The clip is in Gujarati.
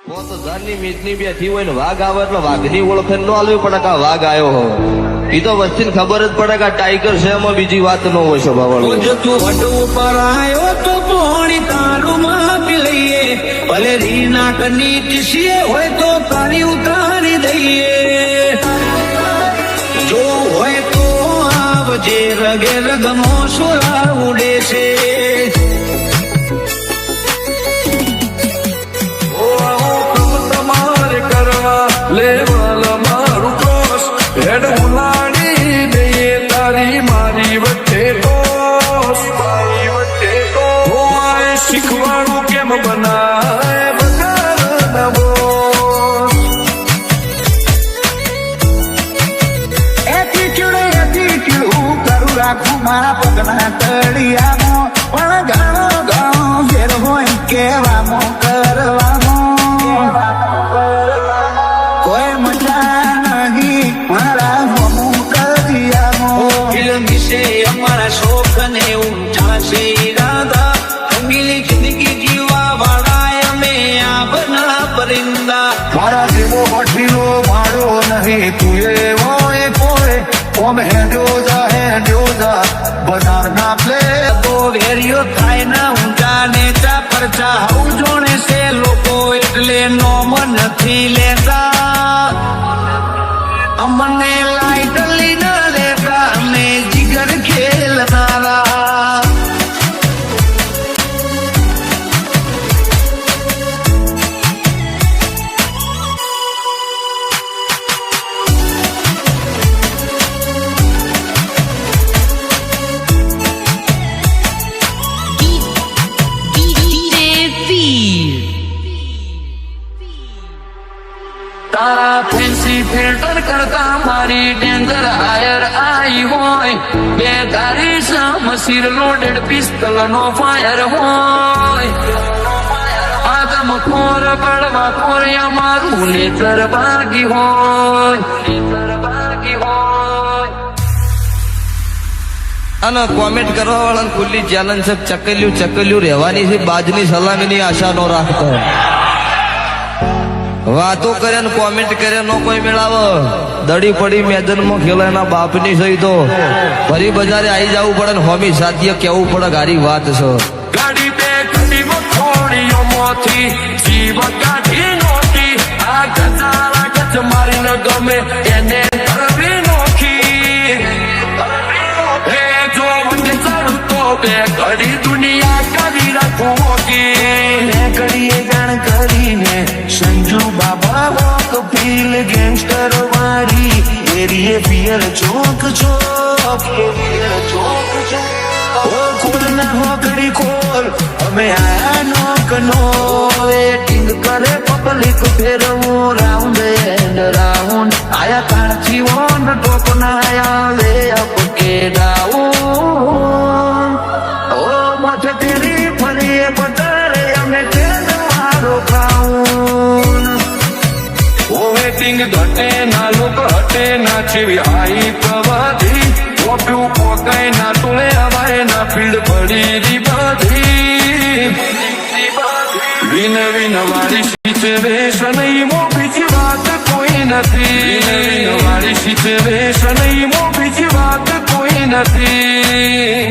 પોતની મીટની બેઠી હોય ને વાઘ આવે એટલે વાઘની ઓળખાણ ન આલવી પડે કે આ વાઘ આવ્યો હોય. એ તો વસ્તી ખબર જ પડે કે આ ટાઈગર છે, એમાં બીજી વાત ન હોય સ્વભાવવાળું. તું વડું ઉપર આવ્યો તો પોણી તારું માપી લઈએ, ભલે રીના કની કિસીએ હોય તો તારી ઉતારી દઈએ. જો હોય તો આવજે, રગે રગમો સુરા ઉડે છે. લેવલ મારું ક્રોસ હેડ ઉલાડી દઈએ તારી મારી વચ્ચે ટોસ. શીખવાડું કેમ બનાય બગાડ બોસ. એટીટ્યુડ કરું રાખું મારા પગના તળિયામાં, પણ ઘણો ઘણો ઘેર હોય કેવામાં કરવામાં. કોઈ મજા નહીં મારા હમું કરિયામાં. ફિલ્મ વિશે અમારા શોખ ને ઊંચા છે ઈરાદા, રંગીલી જિંદગી જીવવા વાળા અમે આ બના પરિંદા. મારા જેવો હઠીલો મારો નહીં તું એવો કોઈ ઓમ હેડ્યો જા બનારના પ્લે તો વેરિયો થાય ના ઊંચા નેચા પરચા હવું જોણે છે લોકો એટલે નોમ નથી લેતા. અમને લાઈટલી ન લેતા, અમે જીગર ખેલનારા. તારા ફેન્સી ફિલ્ટર કરતા મારી ડેન્જર હાયર આઈ હોય, બે ગાડી સમસીર લોડેડ પિસ્તલ નો ફાયર હોય. આદમ ખોર બળવા ખોરિયા મારું નેતર ભાગી હોય. અને કોમેન્ટ કરવા વાળાને ખુલ્લી ચેલેન્જ છે, ચકલ્યું રહેવાની છે, બાજની સલામીની આશા ન રાખતો. વાતો કરે ને કોમેન્ટ કરે નો કોઈ મેળાવો. દડી પડી મેદાનમાં ખેલો એના બાપની સહી તો ફરી બજારે આવી જવું પડે ને હોમી સાધ્ય કેવું પડે. ગાડી વાત છે. ગાડી બે ઘડી મખોડીઓ મોથી જીવ કાઢી નોતી. આ ગજારા ગજ મારી ન ગમે એને કરવી નોખી. હે જો મને ચડતો બે ઘડી દુનિયા કરી રાખું મોકી. ઘડીએ જાણ કરીને સંજુ બાબા વોક ફીલ ગેંગસ્ટર વાળી એરિયે પિયર ચોક ખોલ ના હો ઘડી ખોલ, અમે આયા નોક નો વેટિંગ કરે પબ્લિક ફેરવું રાઉન્ડ એન્ડ રાઉન્ડ. આયા કાળથી ઓન ટોપ ના આયા વે અપ કે ડાઉન. ઓ માથે તેરી ફરી પતારે અમે તેલ મારો ખાઉન. ઓ વેટિંગ ઘટે ના લોક હટે ના જેવી આઈ પ્રવાદી. ઓપ્યું પોકાય ના તુળે હવાય ના ફીલ્ડ પડી રી બધી. વિન વાળી સિચ્યુએશન મો બીજી વાત કોઈ નથી. વિન વાળી સિચ્યુએશન મો બીજી વાત કોઈ નથી.